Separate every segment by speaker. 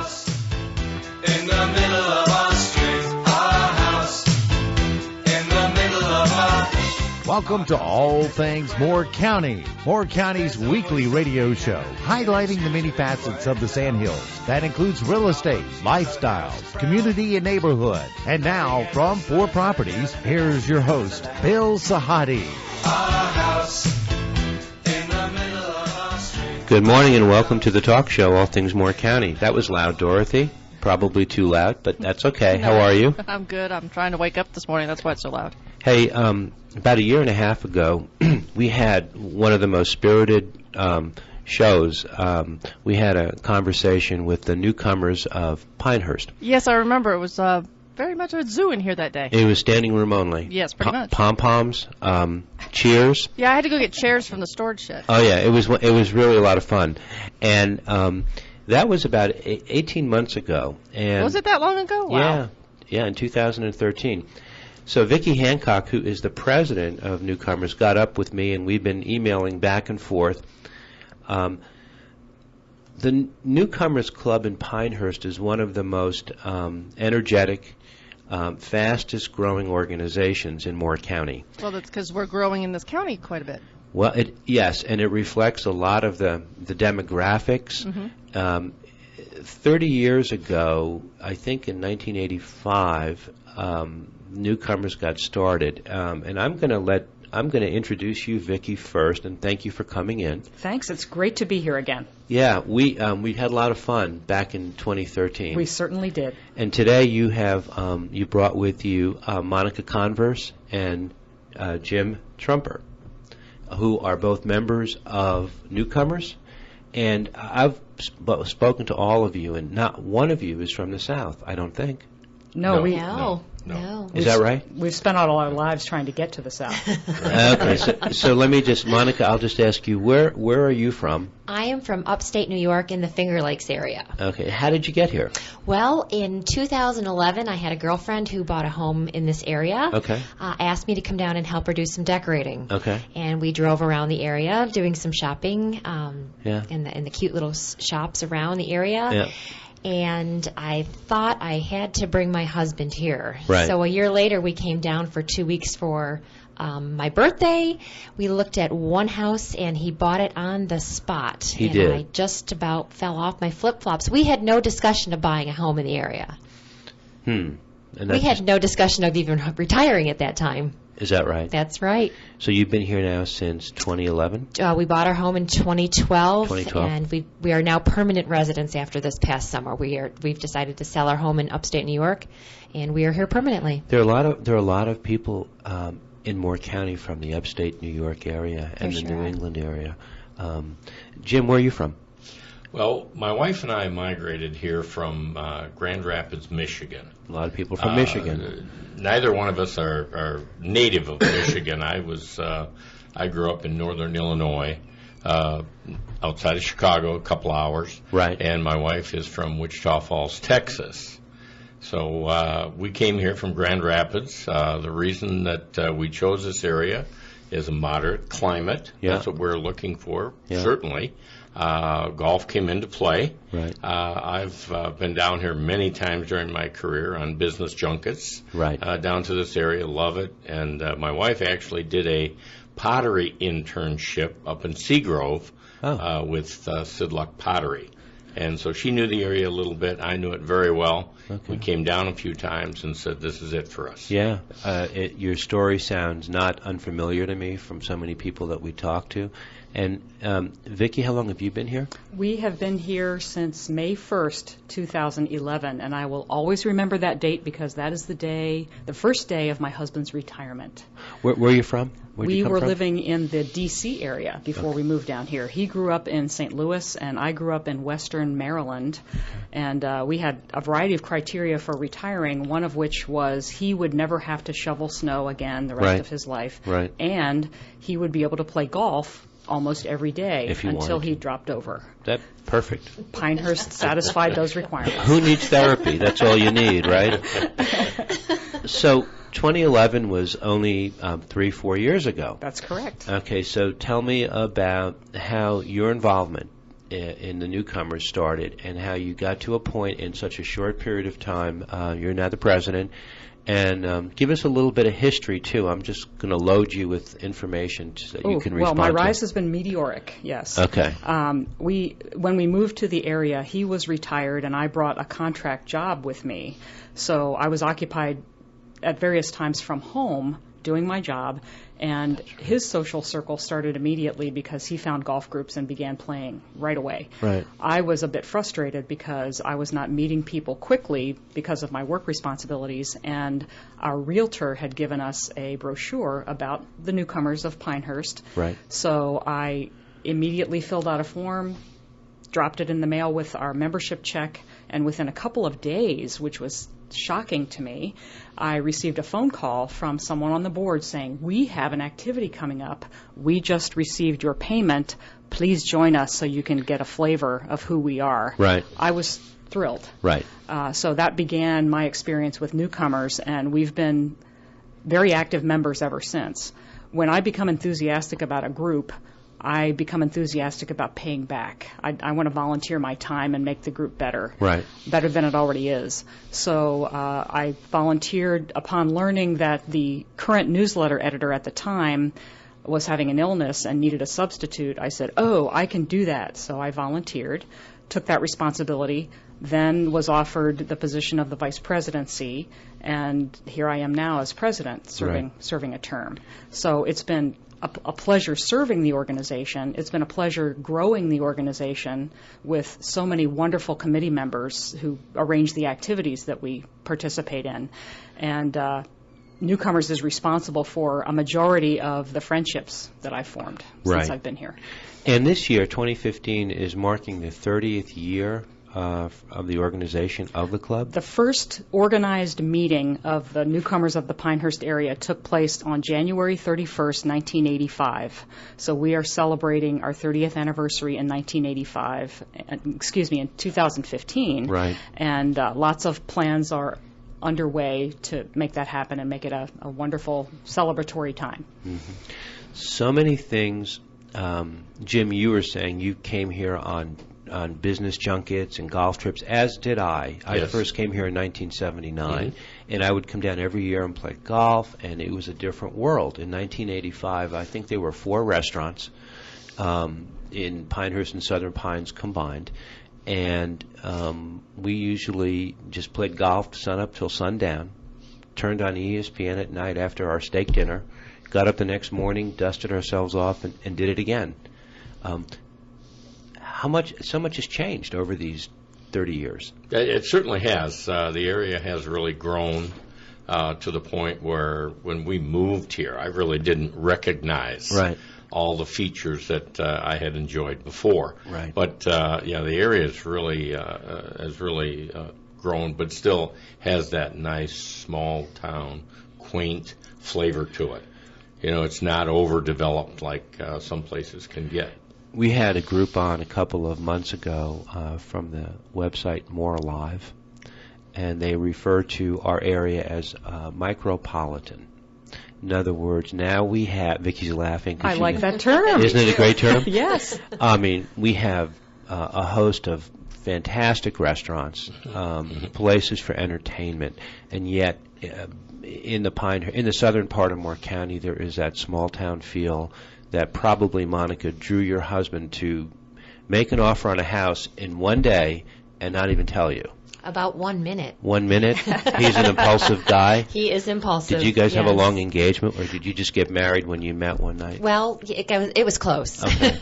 Speaker 1: house in the middle of our street. Our house in the middle of our...
Speaker 2: Welcome to All Things Moore County, Moore County's weekly radio show, highlighting the many facets of the Sandhills. That includes real estate, lifestyles, community, and neighborhood. And now, from 4 Properties, here's your host, Bill Sahadi.
Speaker 1: Our house in the middle of our street.
Speaker 3: Good morning and welcome to the talk show, All Things Moore County. That was loud, Dorothy. Probably too loud, but that's okay. How are you?
Speaker 4: I'm good. I'm trying to wake up this morning. That's why it's so loud.
Speaker 3: Hey, about a year and a half ago, we had one of the most spirited shows. We had a conversation with the Newcomers of Pinehurst.
Speaker 4: Yes, I remember. It was very much a zoo in here that day.
Speaker 3: It was standing room only.
Speaker 4: Yes, pretty much.
Speaker 3: Pom-poms, cheers.
Speaker 4: Yeah, I had to go get chairs from the storage shed.
Speaker 3: Oh, yeah. It was really a lot of fun. And that was about 18 months ago. And
Speaker 4: was it that long ago? Wow.
Speaker 3: Yeah, in 2013. So Vicki Hancock, who is the president of Newcomers, got up with me, and we've been emailing back and forth. The Newcomers Club in Pinehurst is one of the most energetic, fastest-growing organizations in Moore County.
Speaker 4: Well, that's because we're growing in this county quite a bit.
Speaker 3: Well, yes, and it reflects a lot of the demographics.
Speaker 4: Mm-hmm.
Speaker 3: 30 years ago, I think in 1985, Newcomers got started, and I'm going to introduce you, Vicki, first, and thank you for coming in.
Speaker 5: Thanks. It's great to be here again.
Speaker 3: Yeah, we had a lot of fun back in 2013.
Speaker 5: We certainly did.
Speaker 3: And today you have you brought with you Monica Converse and Jim Truemper, who are both members of Newcomers. And I've spoken to all of you, and not one of you is from the South, I don't think.
Speaker 5: No.
Speaker 3: Is that right?
Speaker 5: We've spent all our lives trying to get to the South.
Speaker 3: Okay, so let me just, Monica, I'll just ask you, where are you from?
Speaker 6: I am from upstate New York in the Finger Lakes area.
Speaker 3: Okay, how did you get here?
Speaker 6: Well, in 2011, I had a girlfriend who bought a home in this area.
Speaker 3: Okay.
Speaker 6: Asked me to come down and help her do some decorating.
Speaker 3: Okay.
Speaker 6: And we drove around the area doing some shopping
Speaker 3: in
Speaker 6: the cute little shops around the area.
Speaker 3: Yeah.
Speaker 6: And I thought I had to bring my husband here.
Speaker 3: Right.
Speaker 6: So a year later, we came down for 2 weeks for my birthday. We looked at one house, and he bought it on the spot.
Speaker 3: He
Speaker 6: and
Speaker 3: did.
Speaker 6: I just about fell off my flip-flops. We had no discussion of buying a home in the area.
Speaker 3: And
Speaker 6: We had no discussion of even retiring at that time.
Speaker 3: Is that right?
Speaker 6: That's right.
Speaker 3: So you've been here now since 2011?
Speaker 6: We bought our home in 2012,
Speaker 3: 2012.
Speaker 6: And we are now permanent residents after this past summer. We've decided to sell our home in upstate New York, and we are here permanently.
Speaker 3: There are a lot of people in Moore County from the upstate New York area and the New England area. Jim, where are you from?
Speaker 7: Well, my wife and I migrated here from Grand Rapids, Michigan.
Speaker 3: A lot of people from Michigan.
Speaker 7: Neither one of us are native of Michigan. I grew up in northern Illinois, outside of Chicago, a couple hours.
Speaker 3: Right.
Speaker 7: And my wife is from Wichita Falls, Texas. So we came here from Grand Rapids. The reason that we chose this area is a moderate climate.
Speaker 3: Yeah.
Speaker 7: That's what we're looking for,
Speaker 3: Yeah.
Speaker 7: certainly. Golf came into play.
Speaker 3: Right.
Speaker 7: I've been down here many times during my career on business junkets.
Speaker 3: Right.
Speaker 7: Down to this area, love it. And my wife actually did a pottery internship up in Seagrove with Sid Luck Pottery. And so she knew the area a little bit. I knew it very well.
Speaker 3: Okay.
Speaker 7: We came down a few times and said, this is it for us.
Speaker 3: Yeah. Your story sounds not unfamiliar to me from so many people that we talk to. And Vicki, how long have you been here?
Speaker 5: We have been here since May 1st, 2011, and I will always remember that date because that is the first day of my husband's retirement.
Speaker 3: Where are you from?
Speaker 5: We were living in the D.C. area before we moved down here. He grew up in St. Louis, and I grew up in western Maryland. And we had a variety of criteria for retiring, one of which was he would never have to shovel snow again the rest of his life.
Speaker 3: Right.
Speaker 5: And he would be able to play golf almost every day until he dropped over.
Speaker 3: That's perfect.
Speaker 5: Pinehurst satisfied those requirements.
Speaker 3: Who needs therapy? That's all you need, right? So 2011 was only 3-4 years ago.
Speaker 5: That's correct.
Speaker 3: Okay, so tell me about how your involvement in the Newcomers started and how you got to a point in such a short period of time. You're now the president. And give us a little bit of history, too. I'm just going to load you with information so that you can respond to.
Speaker 5: Well, my rise has been meteoric, yes.
Speaker 3: Okay.
Speaker 5: When we moved to the area, he was retired, and I brought a contract job with me. So I was occupied at various times from home doing my job, and his social circle started immediately because he found golf groups and began playing right away.
Speaker 3: Right.
Speaker 5: I was a bit frustrated because I was not meeting people quickly because of my work responsibilities, and our realtor had given us a brochure about the Newcomers of Pinehurst.
Speaker 3: Right.
Speaker 5: So I immediately filled out a form, dropped it in the mail with our membership check, and within a couple of days, which was shocking to me, I received a phone call from someone on the board saying, "We have an activity coming up. We just received your payment. Please join us so you can get a flavor of who we are."
Speaker 3: Right.
Speaker 5: I was thrilled.
Speaker 3: Right.
Speaker 5: So that began my experience with Newcomers, and we've been very active members ever since. When I become enthusiastic about a group, I become enthusiastic about paying back. I want to volunteer my time and make the group better.
Speaker 3: Right.
Speaker 5: Better than it already is. So I volunteered upon learning that the current newsletter editor at the time was having an illness and needed a substitute. I said, "Oh, I can do that." So I volunteered, took that responsibility, then was offered the position of the vice presidency, and here I am now as president, serving a term. So it's been a pleasure serving the organization. It's been a pleasure growing the organization with so many wonderful committee members who arrange the activities that we participate in. And Newcomers is responsible for a majority of the friendships that I've formed since I've been here.
Speaker 3: And this year, 2015, is marking the 30th year of the organization of the club?
Speaker 5: The first organized meeting of the Newcomers of the Pinehurst area took place on January 31st, 1985. So we are celebrating our 30th anniversary in 2015.
Speaker 3: Right.
Speaker 5: And lots of plans are underway to make that happen and make it a wonderful celebratory time.
Speaker 3: Mm-hmm. So many things. Jim, you were saying you came here on business junkets and golf trips, as did I. I first came here in 1979, and I would come down every year and play golf, and it was a different world. In 1985, I think there were 4 restaurants in Pinehurst and Southern Pines combined, and we usually just played golf sun up till sundown, turned on ESPN at night after our steak dinner, got up the next morning, dusted ourselves off, and did it again. So much has changed over these 30 years.
Speaker 7: It certainly has. The area has really grown to the point where when we moved here, I really didn't recognize all the features that I had enjoyed before.
Speaker 3: Right.
Speaker 7: But the area has really grown, but still has that nice small town, quaint flavor to it. You know, it's not overdeveloped like some places can get.
Speaker 3: We had a group on a couple of months ago from the website More Alive, and they refer to our area as micropolitan. In other words, now we have, Vicki's laughing.
Speaker 5: I like that term.
Speaker 3: Isn't it a great term?
Speaker 5: Yes.
Speaker 3: I mean, we have a host of fantastic restaurants, places for entertainment, and yet in the southern part of Moore County, there is that small town feel that probably, Monica, drew your husband to make an offer on a house in one day and not even tell you.
Speaker 6: About 1 minute.
Speaker 3: 1 minute? He's an impulsive guy?
Speaker 6: He is impulsive.
Speaker 3: Did you guys have a long engagement, or did you just get married when you met one night?
Speaker 6: Well, it was close.
Speaker 3: Okay.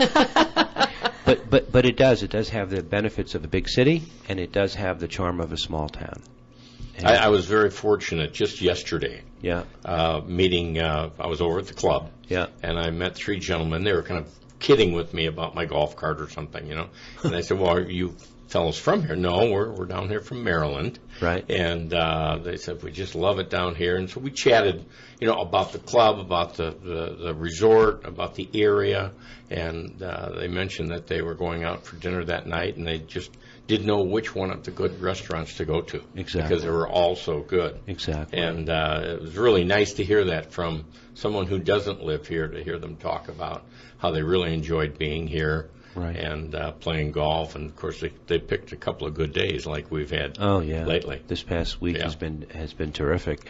Speaker 3: But it does have the benefits of a big city, and it does have the charm of a small town.
Speaker 7: I was very fortunate just yesterday.
Speaker 3: Yeah.
Speaker 7: Meeting, I was over at the club.
Speaker 3: Yeah.
Speaker 7: And I met 3 gentlemen. They were kind of kidding with me about my golf cart or something, you know. And I said, "Well, are you fellows from here?" "No, we're down here from Maryland."
Speaker 3: Right.
Speaker 7: And they said, "We just love it down here." And so we chatted, you know, about the club, about the resort, about the area. And they mentioned that they were going out for dinner that night, and they just didn't know which one of the good restaurants to go to.
Speaker 3: Exactly.
Speaker 7: Because they were all so good.
Speaker 3: Exactly.
Speaker 7: And it was really nice to hear that from someone who doesn't live here, to hear them talk about how they really enjoyed being here
Speaker 3: Right.
Speaker 7: and playing golf. And of course, they picked a couple of good days like we've had lately.
Speaker 3: This past week has been terrific.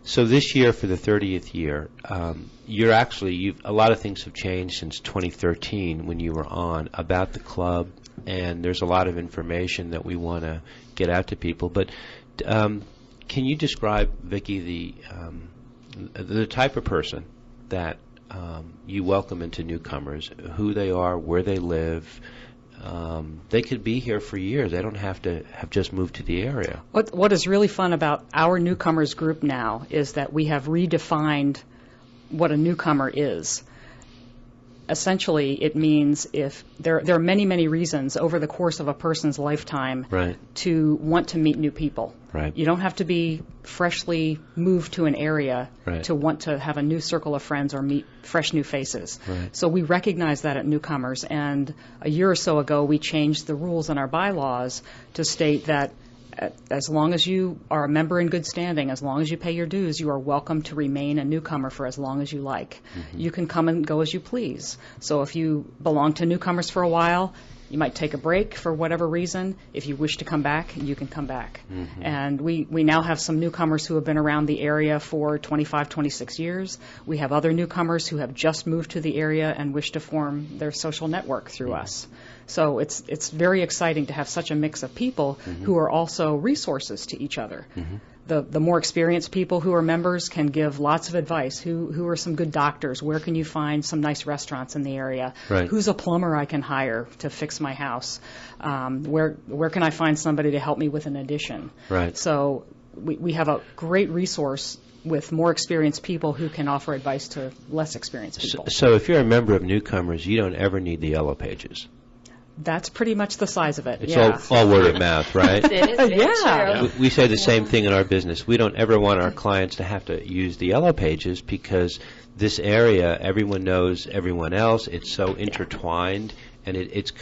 Speaker 3: So this year, for the 30th year, a lot of things have changed since 2013 when you were on about the club, and there's a lot of information that we want to get out to people. But can you describe, Vicki, the type of person that you welcome into Newcomers, who they are, where they live? They could be here for years. They don't have to have just moved to the area.
Speaker 5: What is really fun about our Newcomers group now is that we have redefined what a newcomer is. Essentially, it means if there are many, many reasons over the course of a person's lifetime to want to meet new people.
Speaker 3: Right.
Speaker 5: You don't have to be freshly moved to an area to want to have a new circle of friends or meet fresh new faces.
Speaker 3: Right.
Speaker 5: So we recognize that at Newcomers, and a year or so ago we changed the rules in our bylaws to state that as long as you are a member in good standing, as long as you pay your dues, you are welcome to remain a newcomer for as long as you like. Mm-hmm. You can come and go as you please. So if you belong to Newcomers for a while, you might take a break for whatever reason. If you wish to come back, you can come back. Mm-hmm. And we now have some newcomers who have been around the area for 25, 26 years. We have other newcomers who have just moved to the area and wish to form their social network through us. So it's very exciting to have such a mix of people who are also resources to each other. Mm-hmm. The more experienced people who are members can give lots of advice. Who are some good doctors? Where can you find some nice restaurants in the area?
Speaker 3: Right.
Speaker 5: Who's a plumber I can hire to fix my house? Where can I find somebody to help me with an addition?
Speaker 3: Right.
Speaker 5: So we have a great resource with more experienced people who can offer advice to less experienced people.
Speaker 3: So if you're a member of Newcomers, you don't ever need the yellow pages.
Speaker 5: That's pretty much the size of it.
Speaker 3: It's all word of mouth, right?
Speaker 6: It is very true.
Speaker 3: We say the same thing in our business. We don't ever want our clients to have to use the yellow pages because this area, everyone knows everyone else. It's so intertwined, and it's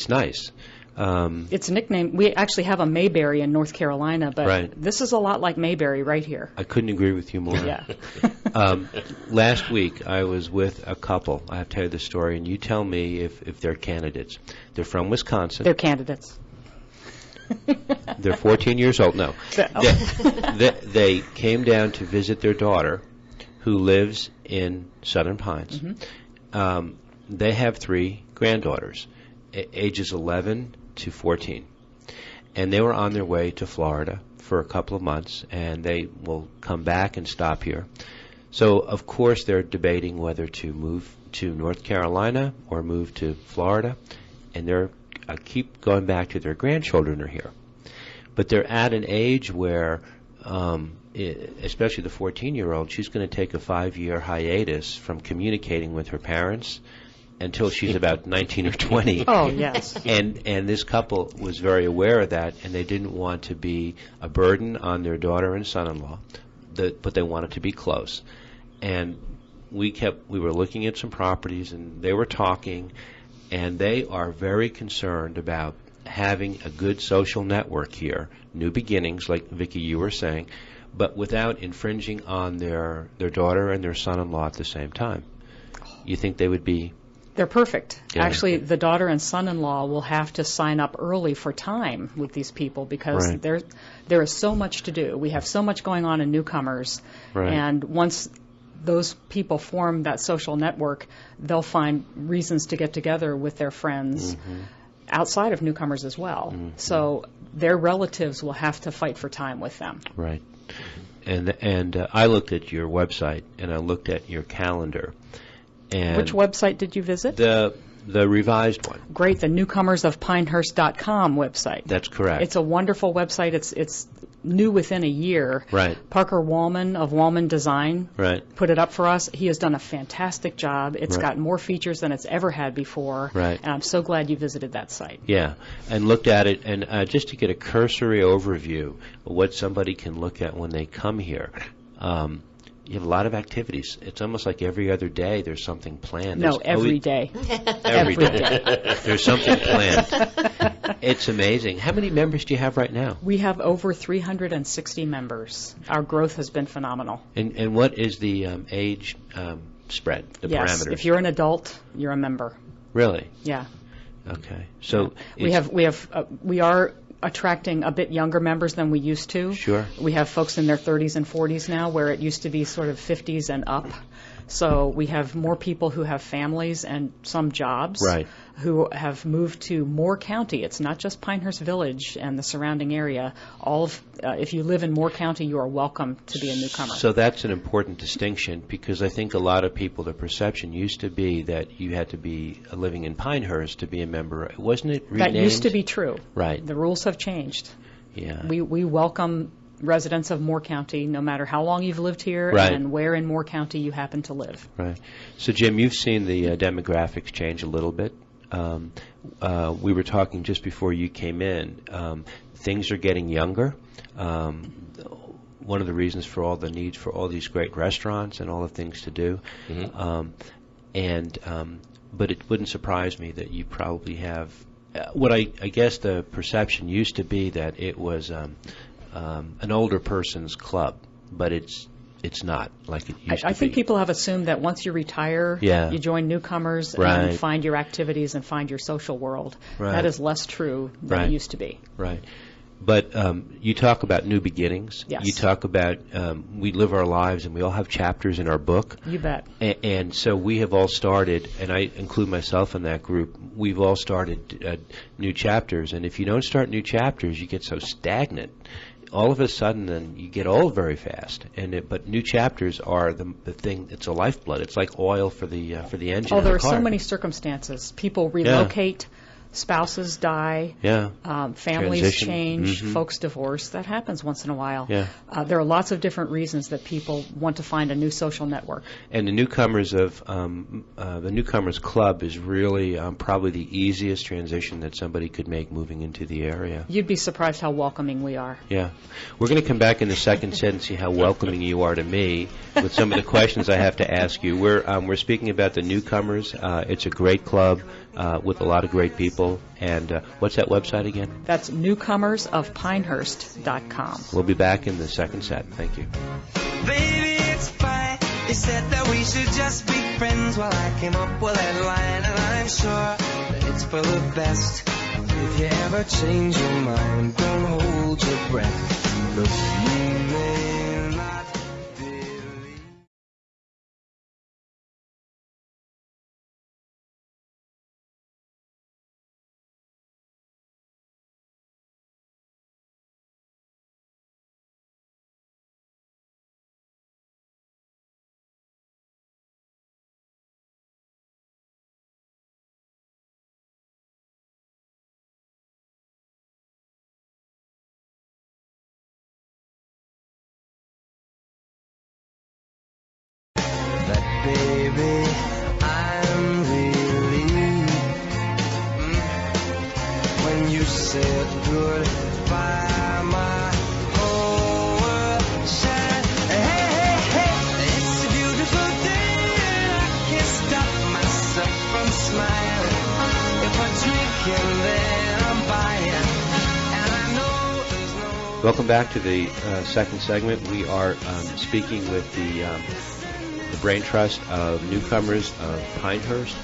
Speaker 3: nice.
Speaker 5: It's nicknamed. We actually have a Mayberry in North Carolina, but this is a lot like Mayberry right here.
Speaker 3: I couldn't agree with you more.
Speaker 5: Yeah.
Speaker 3: Last week, I was with a couple. I have to tell you the story, and you tell me if they're candidates. They're from Wisconsin.
Speaker 5: They're candidates.
Speaker 3: They're 14 years old. No. They came down to visit their daughter, who lives in Southern Pines. Mm-hmm. They have 3 granddaughters, ages 11 to 14. And they were on their way to Florida for a couple of months, and they will come back and stop here. So, of course, they're debating whether to move to North Carolina or move to Florida, and they're keep going back to their grandchildren are here. But they're at an age where, especially the 14-year-old, she's going to take a 5-year hiatus from communicating with her parents until she's about 19 or 20.
Speaker 5: Oh, yes.
Speaker 3: And this couple was very aware of that, and they didn't want to be a burden on their daughter and son-in-law, but they wanted to be close. And we were looking at some properties, and they were talking, and they are very concerned about having a good social network here, new beginnings, like Vicki, you were saying, but without infringing on their daughter and their son-in-law at the same time. You think they would be...
Speaker 5: They're perfect.
Speaker 3: Yeah.
Speaker 5: Actually, the daughter and son-in-law will have to sign up early for time with these people because there is so much to do. We have so much going on in Newcomers, and once those people form that social network, they'll find reasons to get together with their friends outside of Newcomers as well. So their relatives will have to fight for time with them.
Speaker 3: Right. And I looked at your website, and I looked at your calendar. And
Speaker 5: which website did you visit?
Speaker 3: The revised one.
Speaker 5: Great, the newcomersofpinehurst.com website.
Speaker 3: That's correct.
Speaker 5: It's a wonderful website. It's new within a year.
Speaker 3: Right.
Speaker 5: Parker Wallman of Wallman Design put it up for us. He has done a fantastic job. It's got more features than it's ever had before.
Speaker 3: Right.
Speaker 5: And I'm so glad you visited that site.
Speaker 3: Yeah, and looked at it, and just to get a cursory overview of what somebody can look at when they come here. You have a lot of activities. It's almost like every other day there's something planned.
Speaker 5: No, every day.
Speaker 3: Every day. There's something planned. It's amazing. How many members do you have right now?
Speaker 5: We have over 360 members. Our growth has been phenomenal.
Speaker 3: And what is the age spread, the parameters?
Speaker 5: If you're an adult, you're a member.
Speaker 3: Really?
Speaker 5: Yeah.
Speaker 3: Okay. So
Speaker 5: we are attracting a bit younger members than we used to.
Speaker 3: Sure.
Speaker 5: We have folks in their 30s and 40s now, where it used to be sort of 50s and up. So we have more people who have families and some jobs who have moved to Moore County. It's not just Pinehurst Village and the surrounding area. If you live in Moore County, you are welcome to be a newcomer.
Speaker 3: So that's an important distinction, because I think a lot of people, the perception used to be that you had to be living in Pinehurst to be a member. Wasn't it renamed?
Speaker 5: That used to be true.
Speaker 3: Right.
Speaker 5: The rules have changed.
Speaker 3: Yeah.
Speaker 5: We welcome residents of Moore County, no matter how long you've lived here and where in Moore County you happen to live.
Speaker 3: Right. So, Jim, you've seen the demographics change a little bit. We were talking just before you came in. Things are getting younger. One of the reasons for all the needs for all these great restaurants and all the things to do. But it wouldn't surprise me that you probably have what I guess the perception used to be that it was an older person's club, but it's not like it used to be.
Speaker 5: I think people have assumed that once you retire, you join Newcomers and find your activities and find your social world. That is less true than it used to be.
Speaker 3: Right. But you talk about new beginnings.
Speaker 5: Yes.
Speaker 3: You talk about we live our lives and we all have chapters in our book.
Speaker 5: You bet.
Speaker 3: And so we have all started, and I include myself in that group, we've all started new chapters. And if you don't start new chapters, you get so stagnant. All of a sudden, then you get old very fast. But new chapters are the thing. It's a lifeblood. It's like oil for the engine.
Speaker 5: Oh,
Speaker 3: of
Speaker 5: there
Speaker 3: a
Speaker 5: are
Speaker 3: car.
Speaker 5: so many circumstances. People relocate. Spouses die, families
Speaker 3: Transition.
Speaker 5: change, folks divorce. That happens once in a while.
Speaker 3: Yeah.
Speaker 5: There are lots of different reasons that people want to find a new social network.
Speaker 3: And the Newcomers the Newcomers Club is really probably the easiest transition that somebody could make moving into the area.
Speaker 5: You'd be surprised how welcoming we are.
Speaker 3: Yeah. We're going to come back in the second set and see how welcoming you are to me with some of the questions I have to ask you. We're speaking about the Newcomers. It's a great club with a lot of great people. And what's that website again?
Speaker 5: That's newcomersofpinehurst.com.
Speaker 3: We'll be back in the second set. Thank you.
Speaker 1: Baby, it's fine. You said that we should just be friends. Well, I came up with that line, and I'm sure that it's for the best. If you ever change your mind, don't hold your breath. Look, you may not believe. Baby, I'm relieved when you said goodbye. My whole world shined. Hey, hey, hey, it's a beautiful day, and I can't stop myself from smiling. If I'm drinking, then I'm buying, and I know there's no.
Speaker 3: Welcome back to the second segment. We are speaking with the Brain Trust of Newcomers of Pinehurst,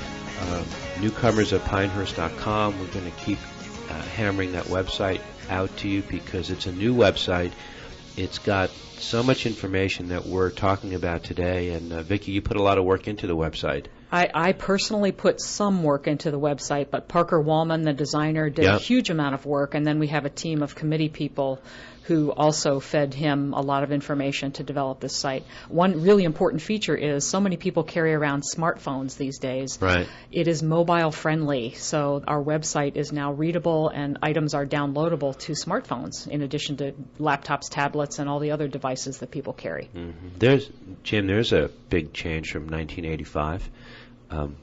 Speaker 3: newcomersofpinehurst.com. We're going to keep hammering that website out to you because it's a new website. It's got so much information that we're talking about today. And Vicki, you put a lot of work into the website.
Speaker 5: I personally put some work into the website, but Parker Wallman, the designer, did a huge amount of work, and then we have a team of committee people who also fed him a lot of information to develop this site. One really important feature is so many people carry around smartphones these days.
Speaker 3: Right.
Speaker 5: It is mobile friendly, so our website is now readable and items are downloadable to smartphones in addition to laptops, tablets, and all the other devices that people carry.
Speaker 3: Mm-hmm. There's a big change from 1985.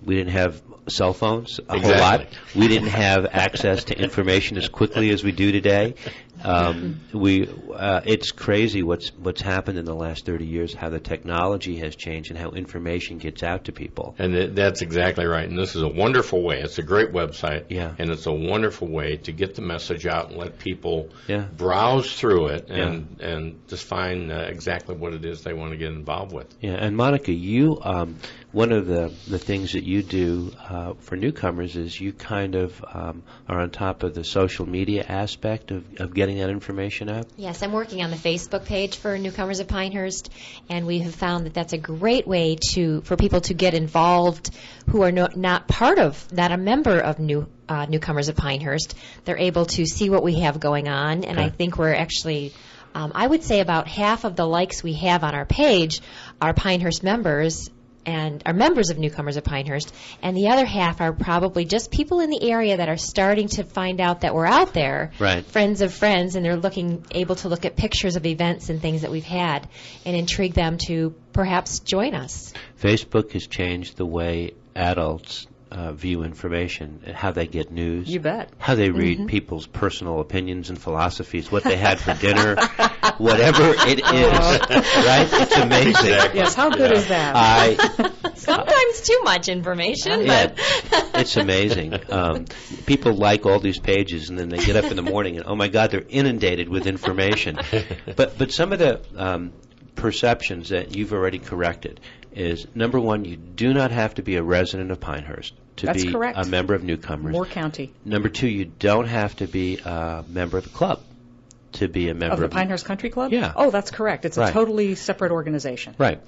Speaker 3: We didn't have cell phones a whole lot. We didn't have access to information as quickly as we do today. It's crazy what's happened in the last 30 years, how the technology has changed and how information gets out to people.
Speaker 7: And that's exactly right. And this is a wonderful way. It's a great website.
Speaker 3: Yeah.
Speaker 7: And it's a wonderful way to get the message out and let people browse through it and just find exactly what it is they want to get involved with.
Speaker 3: Yeah. And Monica, you one of the things that you do for newcomers is you kind of are on top of the social media aspect of getting that information out.
Speaker 6: Yes, I'm working on the Facebook page for Newcomers of Pinehurst, and we have found that that's a great way for people to get involved who are not a member of Newcomers of Pinehurst. They're able to see what we have going on, and
Speaker 3: Okay.
Speaker 6: I think we're actually, I would say about half of the likes we have on our page are Pinehurst members and are members of Newcomers of Pinehurst, and the other half are probably just people in the area that are starting to find out that we're out there,
Speaker 3: Right.
Speaker 6: friends of friends, and they're able to look at pictures of events and things that we've had and intrigue them to perhaps join us.
Speaker 3: Facebook has changed the way adults view information, how they get news.
Speaker 5: You bet.
Speaker 3: How they read people's personal opinions and philosophies, what they had for dinner, whatever it is, right? It's amazing.
Speaker 5: Yes, how good is that?
Speaker 6: Sometimes too much information,
Speaker 3: Yeah,
Speaker 6: but
Speaker 3: it's amazing. People like all these pages, and then they get up in the morning, and oh my God, they're inundated with information. But some of the perceptions that you've already corrected is, number one, you do not have to be a resident of Pinehurst to
Speaker 5: That's
Speaker 3: be
Speaker 5: correct.
Speaker 3: a member of Newcomers.
Speaker 5: Moore County.
Speaker 3: Number two, you don't have to be a member of the club to be a member
Speaker 5: Of the Pinehurst Country Club?
Speaker 3: Yeah.
Speaker 5: Oh, that's correct. It's a
Speaker 3: Right.
Speaker 5: totally separate organization.
Speaker 3: Right.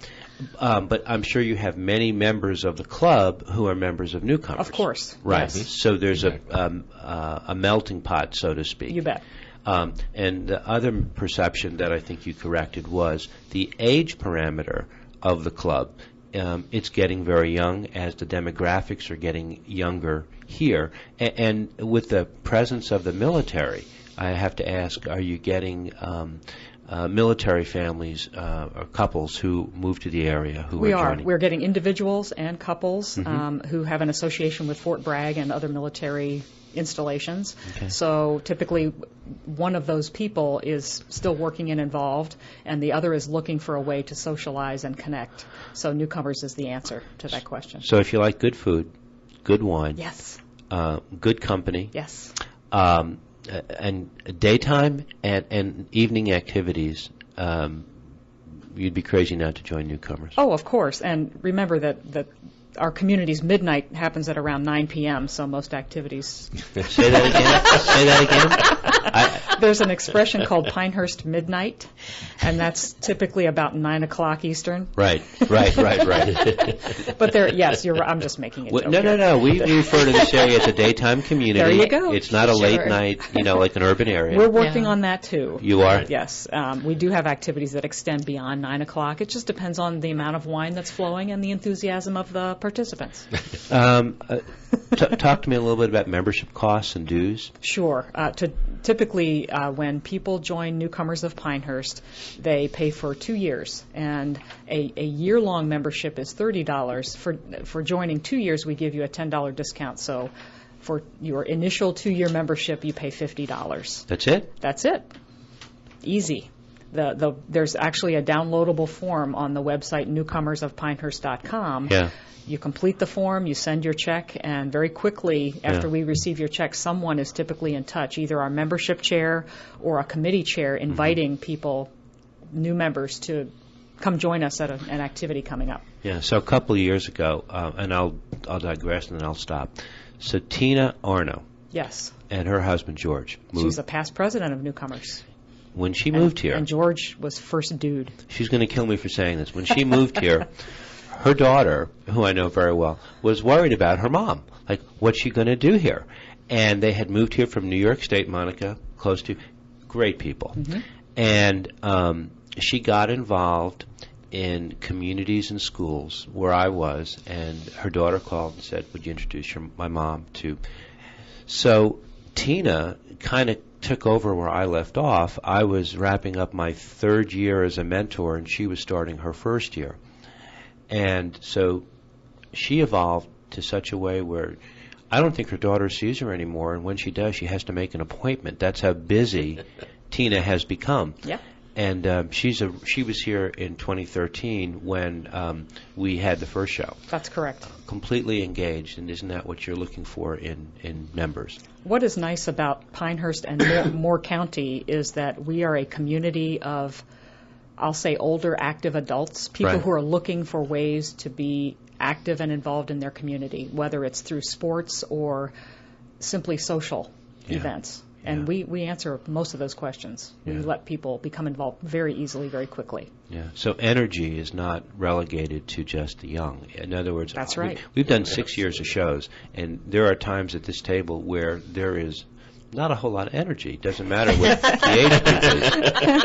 Speaker 3: But I'm sure you have many members of the club who are members of Newcomers.
Speaker 5: Of course.
Speaker 3: Right.
Speaker 5: Yes.
Speaker 3: So there's a melting pot, so to speak.
Speaker 5: You bet.
Speaker 3: And the other perception that I think you corrected was the age parameter of the club. It's getting very young as the demographics are getting younger here. And with the presence of the military, I have to ask, are you getting military families or couples who move to the area who
Speaker 5: We
Speaker 3: are
Speaker 5: are.
Speaker 3: joining?
Speaker 5: We're getting individuals and couples who have an association with Fort Bragg and other military installations.
Speaker 3: Okay.
Speaker 5: So typically one of those people is still working and involved, and the other is looking for a way to socialize and connect. So Newcomers is the answer to that question.
Speaker 3: So if you like good food, good wine,
Speaker 5: Yes.
Speaker 3: good company,
Speaker 5: Yes.
Speaker 3: and daytime and evening activities, you'd be crazy not to join Newcomers.
Speaker 5: Oh, of course. And remember that our community's midnight happens at around 9 p.m., so most activities.
Speaker 3: Say that again. Say that again.
Speaker 5: There's an expression called Pinehurst Midnight, and that's typically about 9 o'clock Eastern.
Speaker 3: Right.
Speaker 5: But yes, you're right. I'm just making it.
Speaker 3: No. We refer to this area as a daytime community.
Speaker 5: There you go.
Speaker 3: It's not a
Speaker 6: Sure.
Speaker 3: late night, like an urban area.
Speaker 5: We're working
Speaker 6: Yeah.
Speaker 5: on that too.
Speaker 3: You are?
Speaker 5: Yes. We do have activities that extend beyond 9 o'clock. It just depends on the amount of wine that's flowing and the enthusiasm of the participants.
Speaker 3: Talk to me a little bit about membership costs and dues.
Speaker 5: Sure. Typically, when people join Newcomers of Pinehurst, they pay for 2 years, and a year-long membership is $30. For joining 2 years, we give you a $10 discount. So for your initial 2-year membership, you pay $50.
Speaker 3: That's it?
Speaker 5: That's it. Easy. There's actually a downloadable form on the website newcomersofpinehurst.com.
Speaker 3: Yeah.
Speaker 5: You complete the form, you send your check, and very quickly after we receive your check, someone is typically in touch, either our membership chair or a committee chair, inviting people, new members, to come join us at an activity coming up.
Speaker 3: Yeah. So a couple of years ago, and I'll digress and then I'll stop. So Tina Arno
Speaker 5: Yes.
Speaker 3: and her husband George moved.
Speaker 5: She's a past president of Newcomers.
Speaker 3: When she moved here,
Speaker 5: And George was first dude.
Speaker 3: she's going to kill me for saying this. When she moved here, her daughter, who I know very well, was worried about her mom. Like, what's she going to do here? And they had moved here from New York State, Monica, close to great people.
Speaker 5: Mm-hmm.
Speaker 3: And she got involved in communities and schools where I was, and her daughter called and said, would you introduce my mom to... So Tina kind of took over where I left off. I was wrapping up my 3rd year as a mentor, and she was starting her 1st year. And so she evolved to such a way where I don't think her daughter sees her anymore, and when she does, she has to make an appointment. That's how busy Tina has become.
Speaker 5: Yeah.
Speaker 3: And she was here in 2013 when we had the first show.
Speaker 5: That's correct.
Speaker 3: Completely engaged, and isn't that what you're looking for in members?
Speaker 5: What is nice about Pinehurst and Moore County is that we are a community of, I'll say, older active adults, people
Speaker 3: Right.
Speaker 5: who are looking for ways to be active and involved in their community, whether it's through sports or simply social events. And we answer most of those questions. We let people become involved very easily, very quickly.
Speaker 3: Yeah. So energy is not relegated to just the young. In other words,
Speaker 5: that's right.
Speaker 3: We've done 6 years of shows, and there are times at this table where there is not a whole lot of energy. Doesn't matter what the age group is.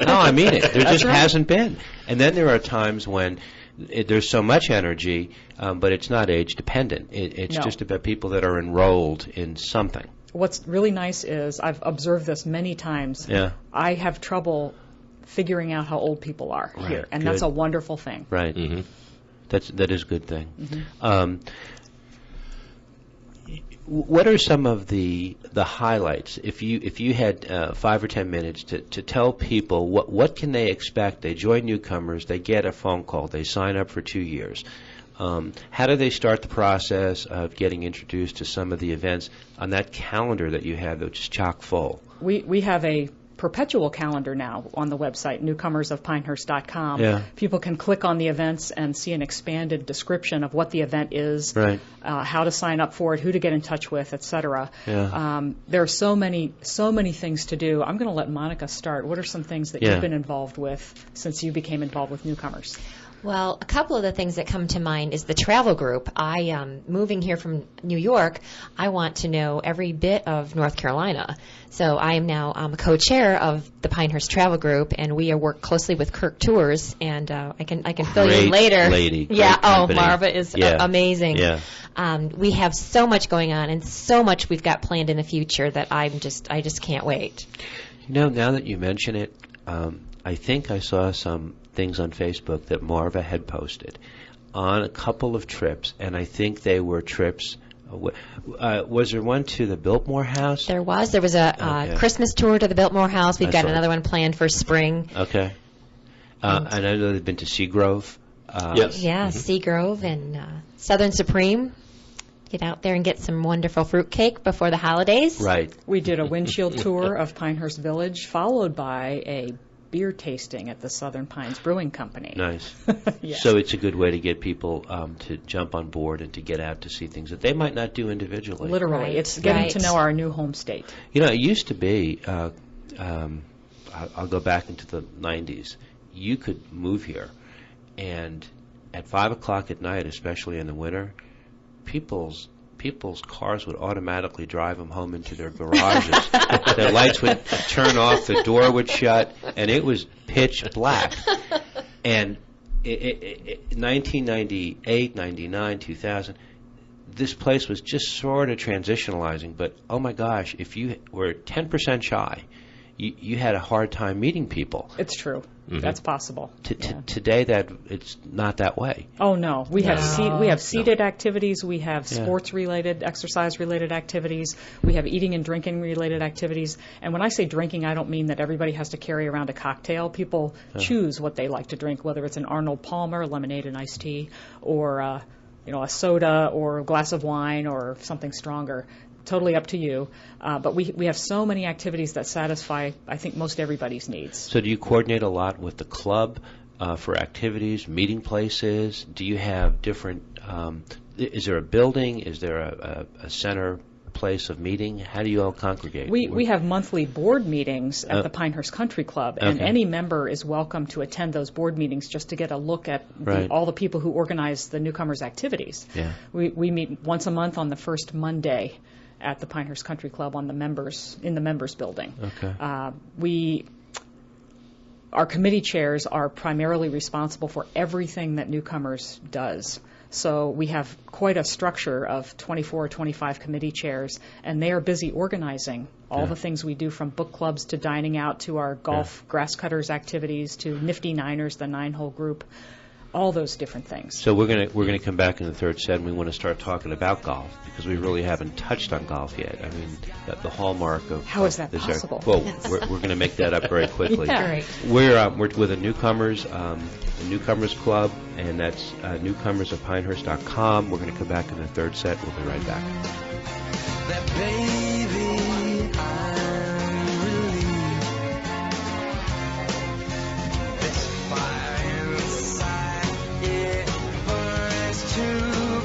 Speaker 3: No, I mean it. There just hasn't been. And then there are times when there's so much energy, but it's not age dependent. It's just about people that are enrolled in something.
Speaker 5: What's really nice is, I've observed this many times, I have trouble figuring out how old people are here, and that's a wonderful thing.
Speaker 3: Right. Mm-hmm. That is a good thing. Mm-hmm. What are some of the highlights? If you had 5 or 10 minutes to tell people what can they expect? They join Newcomers, they get a phone call, they sign up for 2 years. How do they start the process of getting introduced to some of the events on that calendar that you have, which is chock full?
Speaker 5: We have a perpetual calendar now on the website, newcomersofpinehurst.com.
Speaker 3: Yeah.
Speaker 5: People can click on the events and see an expanded description of what the event is, how to sign up for it, who to get in touch with, etc.
Speaker 3: Yeah.
Speaker 5: There are so many things to do. I'm going to let Monica start. What are some things that you've been involved with since you became involved with Newcomers?
Speaker 6: Well, a couple of the things that come to mind is the travel group. Moving here from New York, I want to know every bit of North Carolina. So I am now a co-chair of the Pinehurst Travel Group, and we work closely with Kirk Tours, and I can fill you in later.
Speaker 3: Lady.
Speaker 6: Yeah.
Speaker 3: Great company.
Speaker 6: Marva is amazing.
Speaker 3: Yeah.
Speaker 6: We have so much going on, and so much we've got planned in the future that I just can't wait.
Speaker 3: Now that you mention it, I think I saw some things on Facebook that Marva had posted on a couple of trips, and I think they were trips. Was there one to the Biltmore House?
Speaker 6: There was. There was a Christmas tour to the Biltmore House. We've got another one planned for spring.
Speaker 3: Okay. And I know they've been to Seagrove.
Speaker 7: Yes.
Speaker 6: Yeah, Seagrove and Southern Supreme. Get out there and get some wonderful fruitcake before the holidays.
Speaker 3: Right.
Speaker 5: We did a windshield tour of Pinehurst Village, followed by a beer tasting at the Southern Pines Brewing Company.
Speaker 3: Nice.
Speaker 5: Yes.
Speaker 3: So it's a good way to get people to jump on board and to get out to see things that they might not do individually.
Speaker 5: Literally.
Speaker 6: Right.
Speaker 5: It's getting to know our new home state.
Speaker 3: You know, it used to be, I'll go back into the 90s, you could move here, and at 5 o'clock at night, especially in the winter, people's cars would automatically drive them home into their garages. Their lights would turn off, the door would shut, and it was pitch black. And 1998, 99, 2000, this place was just sort of transitionalizing, but oh my gosh, if you were 10% shy, you had a hard time meeting people.
Speaker 5: It's true. Mm-hmm. That's possible.
Speaker 3: Today, that it's not that way.
Speaker 5: Oh no, we have seated activities. We have sports-related, exercise-related activities. We have eating and drinking-related activities. And when I say drinking, I don't mean that everybody has to carry around a cocktail. People choose what they like to drink, whether it's an Arnold Palmer, lemonade and iced tea, or a soda, or a glass of wine, or something stronger. Totally up to you. But we have so many activities that satisfy, I think, most everybody's needs.
Speaker 3: So do you coordinate a lot with the club for activities, meeting places? Do you have different, is there a building? Is there a center place of meeting? How do you all congregate?
Speaker 5: We have monthly board meetings at the Pinehurst Country Club, and any member is welcome to attend those board meetings just to get a look at all the people who organize the Newcomers activities. Yeah. We meet once a month on the first Monday at the Pinehurst Country Club in the members building. Okay. Our committee chairs are primarily responsible for everything that Newcomers does. So we have quite a structure of 24 or 25 committee chairs, and they are busy organizing all the things we do, from book clubs to dining out to our golf grass cutters activities to Nifty Niners, the 9-hole group. All those different things.
Speaker 3: So we're gonna come back in the third set, and we want to start talking about golf, because we really haven't touched on golf yet. I mean, the hallmark of
Speaker 5: how is that possible?
Speaker 3: Well, we're going to make that up very quickly.
Speaker 5: Right.
Speaker 3: We're with the Newcomers Club, and that's newcomersofpinehurst.com. We're going to come back in the third set. We'll be right back.
Speaker 1: That baby, I'm relieved. This fire inside, it burns too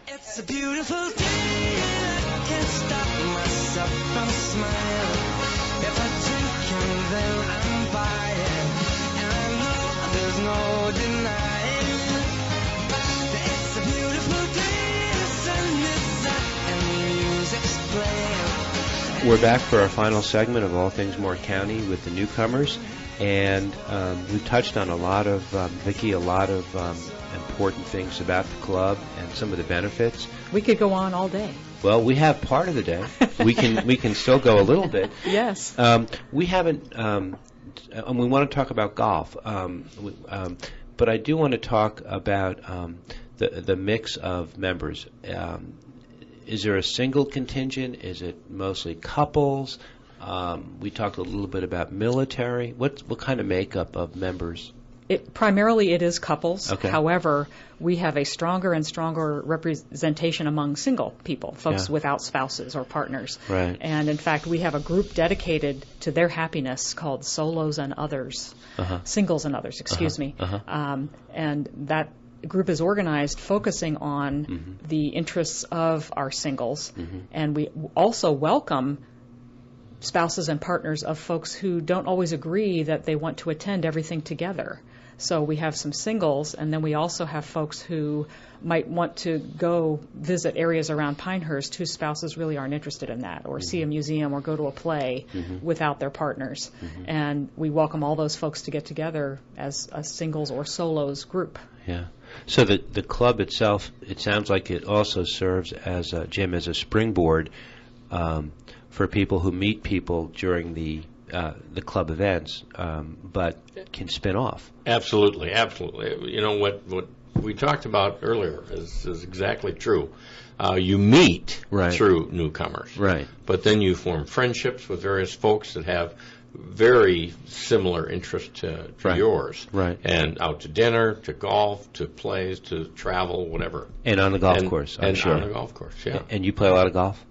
Speaker 1: It's a beautiful day and I can't stop myself from smiling. If I drink and then I'm buying, and I know there's no denying that it's a beautiful day. The sun is out and the music's playing.
Speaker 3: We're back for our final segment of All Things Moore County with the Newcomers, and we've touched on a lot of, Vicki, a lot of important things about the club and some of the benefits.
Speaker 5: We could go on all day.
Speaker 3: Well, we have part of the day. We can still go a little bit.
Speaker 5: Yes.
Speaker 3: We haven't, and we want to talk about golf, but I do want to talk about the mix of members. Is there a single contingent? Is it mostly couples? We talked a little bit about military. What kind of makeup of members?
Speaker 5: Primarily it is couples.
Speaker 3: Okay.
Speaker 5: However, we have a stronger and stronger representation among single people, folks without spouses or partners.
Speaker 3: Right.
Speaker 5: And in fact, we have a group dedicated to their happiness called Solos and Others, Singles and Others, excuse me. And that group is organized focusing on the interests of our singles. And we also welcome spouses and partners of folks who don't always agree that they want to attend everything together. So we have some singles, and then we also have folks who might want to go visit areas around Pinehurst whose spouses really aren't interested in that, or see a museum or go to a play without their partners. And we welcome all those folks to get together as a singles or solos group.
Speaker 3: Yeah. So the club itself, it sounds like it also serves as Jim, as a springboard for people who meet people during the club events, but can spin off.
Speaker 7: Absolutely, absolutely. You know, what we talked about earlier is exactly true. You meet through Newcomers.
Speaker 3: Right.
Speaker 7: But then you form friendships with various folks that have very similar interests to yours.
Speaker 3: Right.
Speaker 7: And out to dinner, to golf, to plays, to travel, whatever.
Speaker 3: And on the golf course, I'm sure.
Speaker 7: And on the golf course, yeah.
Speaker 3: And you play a lot of golf?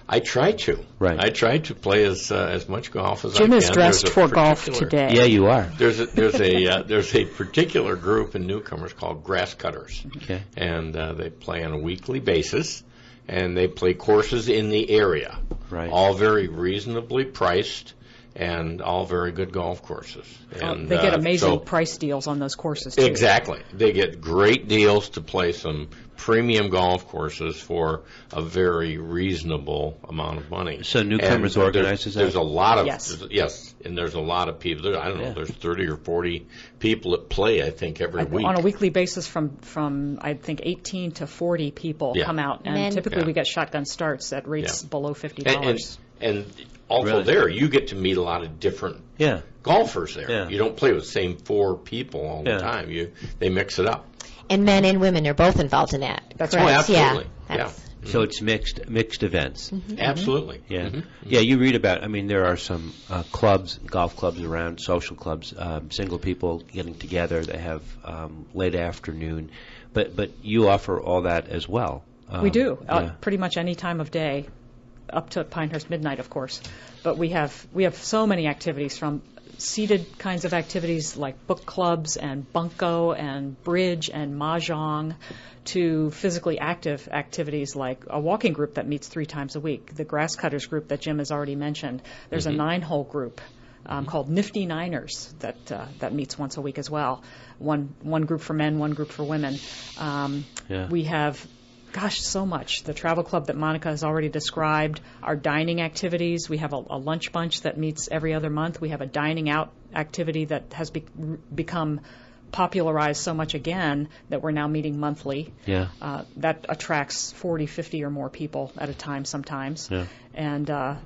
Speaker 7: I try to.
Speaker 3: Right.
Speaker 7: I try to play as much golf as I
Speaker 5: Jim
Speaker 7: can.
Speaker 5: is dressed for golf today.
Speaker 3: Yeah, you are.
Speaker 7: There's a particular group in Newcomers called Grass Cutters.
Speaker 3: Okay.
Speaker 7: And they play on a weekly basis, and they play courses in the area.
Speaker 3: Right.
Speaker 7: All very reasonably priced, and all very good golf courses. And
Speaker 5: they get amazing price deals on those courses, too.
Speaker 7: Exactly. They get great deals to play some premium golf courses for a very reasonable amount of money.
Speaker 3: So Newcomers organizes that?
Speaker 7: There's a lot of
Speaker 5: yes,
Speaker 7: and there's a lot of people. I don't know. There's 30 or 40 people that play, I think, every week
Speaker 5: on a weekly basis. From I think 18 to 40 people come out, and typically we get shotgun starts at rates below $50.
Speaker 7: And also there, you get to meet a lot of different golfers there.
Speaker 3: Yeah.
Speaker 7: You don't play with the same 4 people all the time. They mix it up.
Speaker 6: And men and women are both involved in that.
Speaker 5: That's
Speaker 7: right.
Speaker 5: right.
Speaker 7: Oh, absolutely.
Speaker 6: Yeah.
Speaker 3: So it's mixed events.
Speaker 7: Absolutely.
Speaker 3: Yeah. Yeah, you read about, I mean, there are some clubs, golf clubs around, social clubs, single people getting together. They have late afternoon. But you offer all that as well.
Speaker 5: We do. Pretty much any time of day, up to Pinehurst midnight, of course. But we have so many activities, from seated kinds of activities like book clubs and Bunco and bridge and Mah Jongg, to physically active activities like a walking group that meets 3 times a week, the grass cutters group that Jim has already mentioned. There's a 9-hole group called Nifty Niners that meets once a week as well. One group for men, one group for women. We have so much. The travel club that Monica has already described, our dining activities. We have a lunch bunch that meets every other month. We have a dining out activity that has become popularized so much again that we're now meeting monthly.
Speaker 3: Yeah.
Speaker 5: That attracts 40, 50 or more people at a time sometimes.
Speaker 3: Yeah.
Speaker 5: And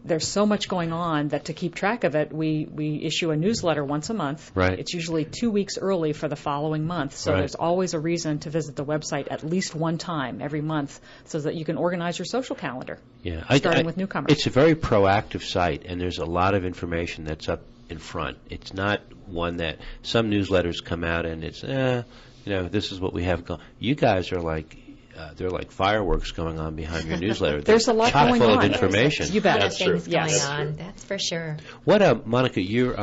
Speaker 5: there's so much going on that to keep track of it, we issue a newsletter once a month.
Speaker 3: Right.
Speaker 5: It's usually 2 weeks early for the following month, so there's always a reason to visit the website at least one time every month so that you can organize your social calendar, starting with Newcomers.
Speaker 3: It's a very proactive site, and there's a lot of information that's up in front. It's not one that some newsletters come out and it's, this is what we have going. You guys are like, there are like fireworks going on behind your newsletter.
Speaker 5: There's a lot going on.
Speaker 3: Chock full of information.
Speaker 6: You bet.
Speaker 7: That's true.
Speaker 6: Things going on. That's for sure.
Speaker 3: What, Monica, you're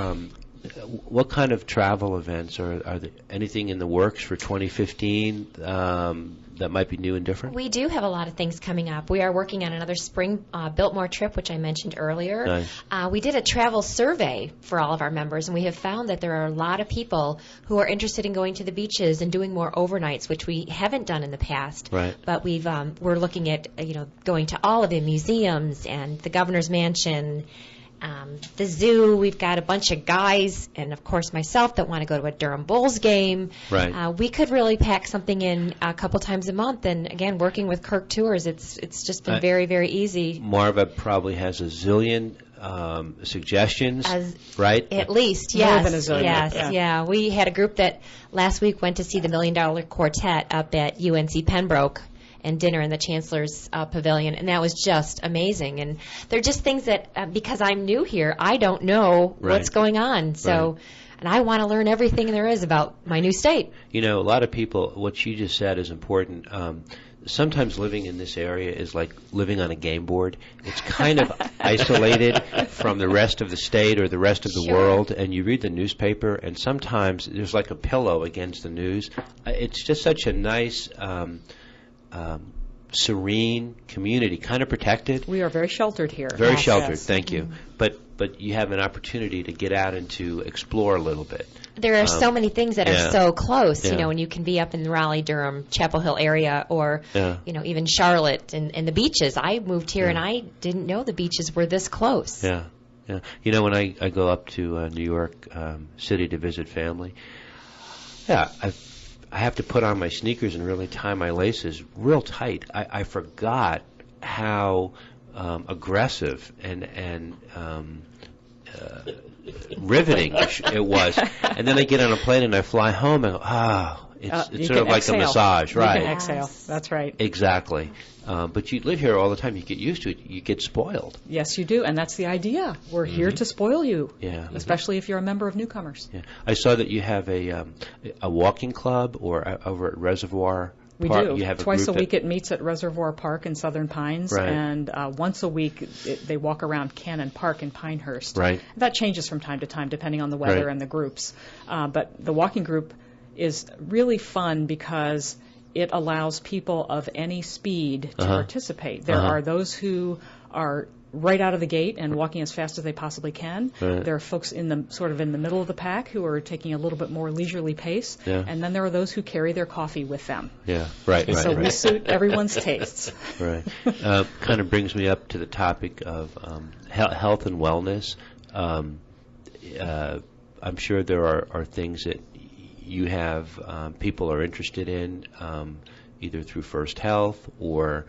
Speaker 3: What kind of travel events are there? Anything in the works for 2015 that might be new and different?
Speaker 6: We do have a lot of things coming up. We are working on another spring Biltmore trip, which I mentioned earlier.
Speaker 3: Nice.
Speaker 6: We did a travel survey for all of our members, and we have found that there are a lot of people who are interested in going to the beaches and doing more overnights, which we haven't done in the past.
Speaker 3: Right.
Speaker 6: But we're looking at going to all of the museums and the governor's mansion. The zoo. We've got a bunch of guys, and of course myself, that want to go to a Durham Bulls game.
Speaker 3: Right.
Speaker 6: We could really pack something in a couple times a month, and again, working with Kirk Tours, it's just been very, very easy.
Speaker 3: Marva probably has a zillion suggestions, right?
Speaker 6: At least,
Speaker 5: More
Speaker 6: yes.
Speaker 5: than a zillion.
Speaker 6: Yes, yeah. We had a group that last week went to see the $1 Million Quartet up at UNC Pembroke, and dinner in the Chancellor's Pavilion, and that was just amazing. And they're just things that, because I'm new here, I don't know what's going on. So, and I want to learn everything there is about my new state.
Speaker 3: A lot of people, what you just said is important. Sometimes living in this area is like living on a game board. It's kind of isolated from the rest of the state or the rest of the world, and you read the newspaper, and sometimes there's like a pillow against the news. It's just such a nice... serene community, kind of protected.
Speaker 5: We are very sheltered here.
Speaker 3: Very sheltered,
Speaker 5: Yes.
Speaker 3: thank you. But you have an opportunity to get out and to explore a little bit.
Speaker 6: There are so many things that are so close,
Speaker 3: Yeah.
Speaker 6: and you can be up in the Raleigh, Durham, Chapel Hill area, or, even Charlotte and the beaches. I moved here and I didn't know the beaches were this close.
Speaker 3: Yeah. When I go up to New York City to visit family, I have to put on my sneakers and really tie my laces real tight. I forgot how aggressive and riveting it was. And then I get on a plane and I fly home and it's sort of like a massage, right?
Speaker 5: You can exhale. That's right.
Speaker 3: Exactly. But you live here all the time. You get used to it. You get spoiled.
Speaker 5: Yes, you do, and that's the idea. We're here to spoil you,
Speaker 3: especially
Speaker 5: if you're a member of Newcomers.
Speaker 3: Yeah. I saw that you have a walking club over at Reservoir
Speaker 5: We
Speaker 3: Park.
Speaker 5: do.
Speaker 3: You have
Speaker 5: Twice a week it meets at Reservoir Park in Southern Pines, and once a week they walk around Cannon Park in Pinehurst.
Speaker 3: Right.
Speaker 5: That changes from time to time depending on the weather and the groups. But the walking group is really fun because it allows people of any speed to participate. There are those who are right out of the gate and walking as fast as they possibly can. There are folks in the middle of the pack who are taking a little bit more leisurely pace, and then there are those who carry their coffee with them. So we suit everyone's tastes.
Speaker 3: Right. Kind of brings me up to the topic of health and wellness. I'm sure there are things that you have people are interested in, either through First Health or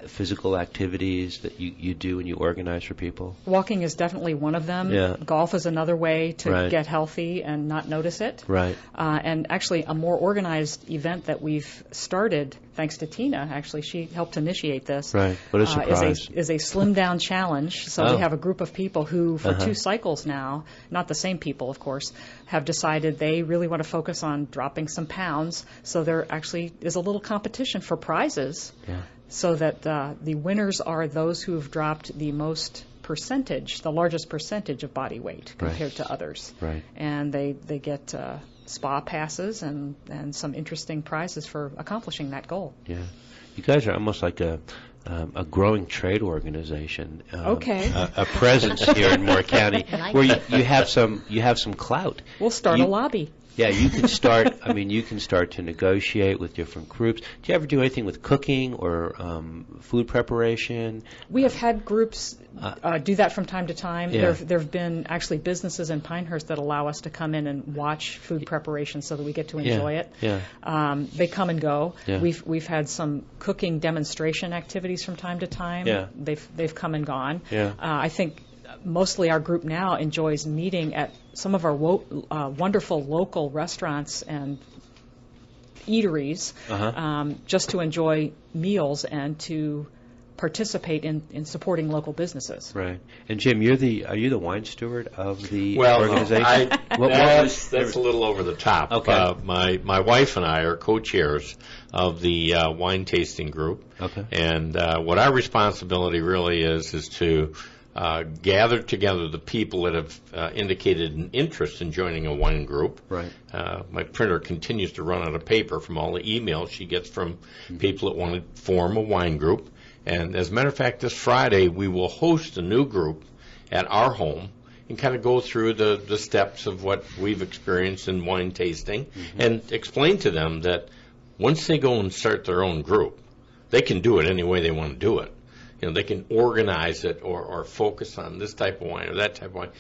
Speaker 3: physical activities that you do and you organize for people?
Speaker 5: Walking is definitely one of them.
Speaker 3: Yeah.
Speaker 5: Golf is another way to get healthy and not notice it.
Speaker 3: Right.
Speaker 5: And actually, a more organized event that we've started, thanks to Tina, actually, she helped initiate this.
Speaker 3: Right. What a surprise.
Speaker 5: Is a slim down challenge. So we have a group of people who, for 2 cycles now, not the same people, of course, have decided they really want to focus on dropping some pounds. So there actually is a little competition for prizes.
Speaker 3: Yeah.
Speaker 5: So that the winners are those who have dropped the most percentage, the largest percentage of body weight compared to others.
Speaker 3: Right.
Speaker 5: And they get spa passes and some interesting prizes for accomplishing that goal.
Speaker 3: Yeah. You guys are almost like a growing trade organization. A presence here in Moore County where you have some clout.
Speaker 5: We'll start a lobby.
Speaker 3: Yeah, you can start. You can start to negotiate with different groups. Do you ever do anything with cooking or food preparation?
Speaker 5: We have had groups do that from time to time.
Speaker 3: Yeah.
Speaker 5: There have been actually businesses in Pinehurst that allow us to come in and watch food preparation so that we get to enjoy it.
Speaker 3: Yeah.
Speaker 5: They come and go.
Speaker 3: Yeah.
Speaker 5: We've had some cooking demonstration activities from time to time.
Speaker 3: Yeah.
Speaker 5: They've come and gone.
Speaker 3: Yeah.
Speaker 5: I think mostly our group now enjoys meeting at some of our wonderful local restaurants and eateries just to enjoy meals and to participate in supporting local businesses.
Speaker 3: Right. And Jim, are you the wine steward of the organization?
Speaker 7: That's a little over the top.
Speaker 3: Okay.
Speaker 7: My wife and I are co-chairs of the wine tasting group.
Speaker 3: Okay.
Speaker 7: And what our responsibility really is to gathered together the people that have indicated an interest in joining a wine group.
Speaker 3: Right.
Speaker 7: My printer continues to run out of paper from all the emails she gets from people that want to form a wine group. And as a matter of fact, this Friday we will host a new group at our home and kind of go through the steps of what we've experienced in wine tasting and explain to them that once they go and start their own group, they can do it any way they want to do it. You know, they can organize it or focus on this type of wine or that type of wine.